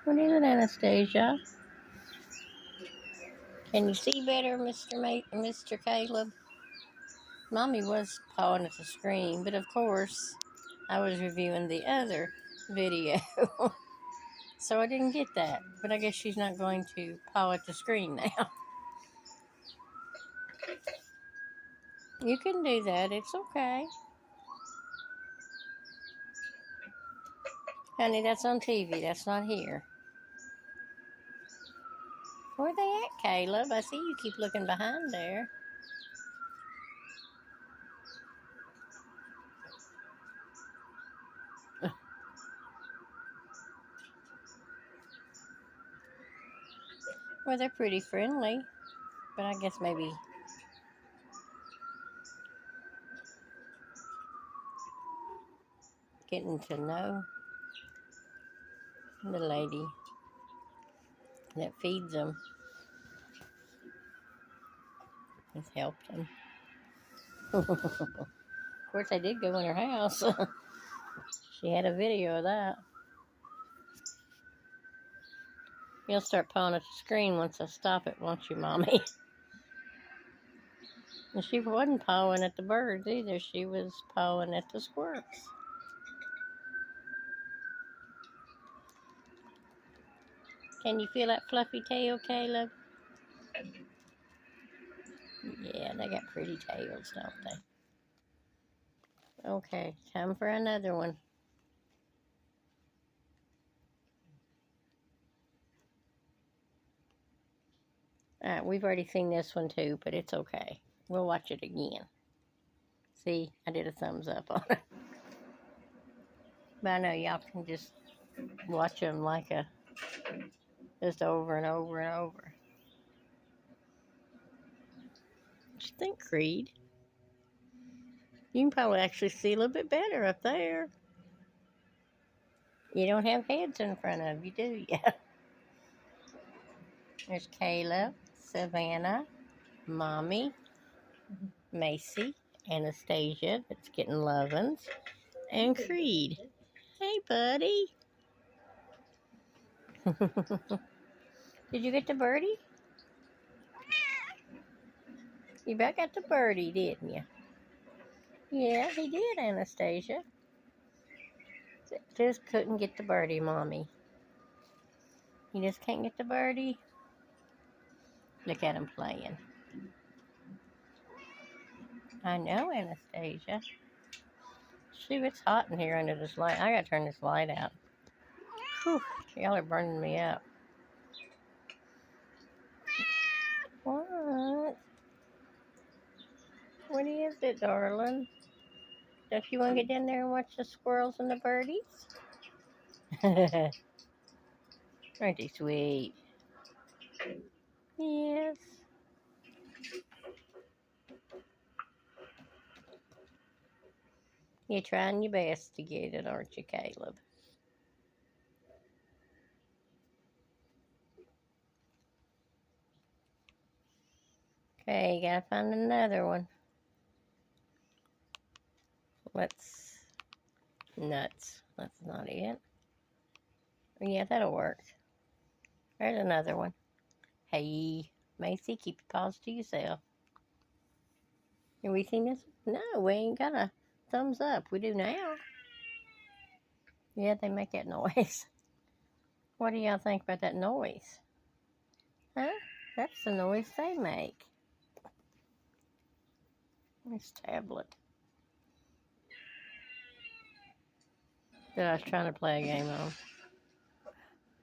What is it, Anastasia? Can you see better, Mr. Caleb? Mommy was pawing at the screen, but of course, I was reviewing the other video. So I didn't get that. But I guess she's not going to paw at the screen now. You can do that. It's okay. Honey, that's on TV. That's not here. Where they at, Caleb? I see you keep looking behind there. Well, they're pretty friendly. But I guess maybe getting to know the lady that feeds them has helped them. Of course, I did go in her house. She had a video of that. You'll start pawing at the screen once I stop it, won't you, Mommy? And she wasn't pawing at the birds either. She was pawing at the squirrels. Can you feel that fluffy tail, Caleb? Yeah, they got pretty tails, don't they? Okay, time for another one. Alright, we've already seen this one too, but it's okay. We'll watch it again. See, I did a thumbs up on it. But I know y'all can just watch them like just over and over and over. What you think, Creed? You can probably actually see a little bit better up there. You don't have heads in front of you, do you? There's Caleb, Savannah, Mommy, Macy, Anastasia, that's getting lovin's, and Creed. Hey, buddy. Did you get the birdie? You back got the birdie, didn't you? Yeah, he did, Anastasia. Just couldn't get the birdie, Mommy. You just can't get the birdie? Look at him playing. I know, Anastasia. Shoot, it's hot in here under this light. I gotta turn this light out. Whew, y'all are burning me up. What? What is it, darling? Don't you want to get down there and watch the squirrels and the birdies? Aren't they sweet? Yes. You're trying your best to get it, aren't you, Caleb? Okay, you gotta find another one. Nuts. That's not it. Yeah, that'll work. There's another one. Hey, Macy, keep your paws to yourself. Have we seen this? No, we ain't got a thumbs up. We do now. Yeah, they make that noise. What do y'all think about that noise? Huh? That's the noise they make. This tablet. That I was trying to play a game on.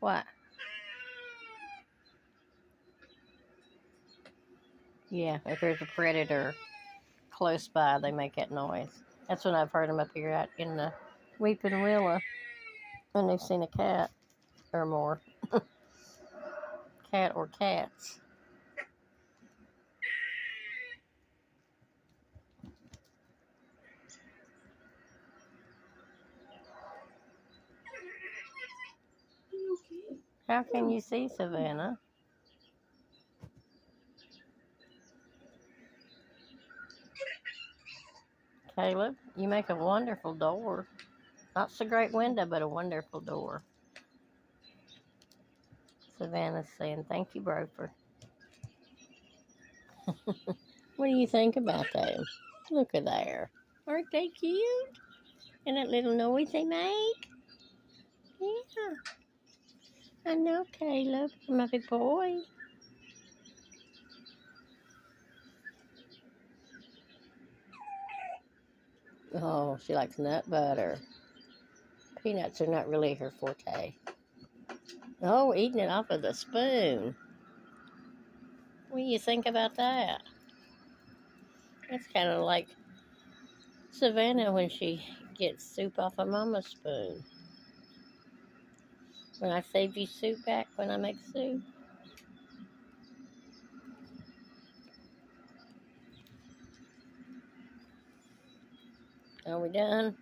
What? Yeah, if there's a predator close by, they make that noise. That's when I've heard them up here out in the Weeping Willow when they've seen a cat or more. Cat or cats. How can you see, Savannah? Caleb, you make a wonderful door. Not so great window, but a wonderful door. Savannah's saying, thank you, Brofer. What do you think about them? Look at there. Aren't they cute? And that little noise they make? Yeah. I know, Caleb. My big boy. Oh, she likes nut butter. Peanuts are not really her forte. Oh, eating it off of the spoon. What do you think about that? That's kind of like Savannah when she gets soup off of Mama's spoon. When I save you soup back when I make soup. Are we done?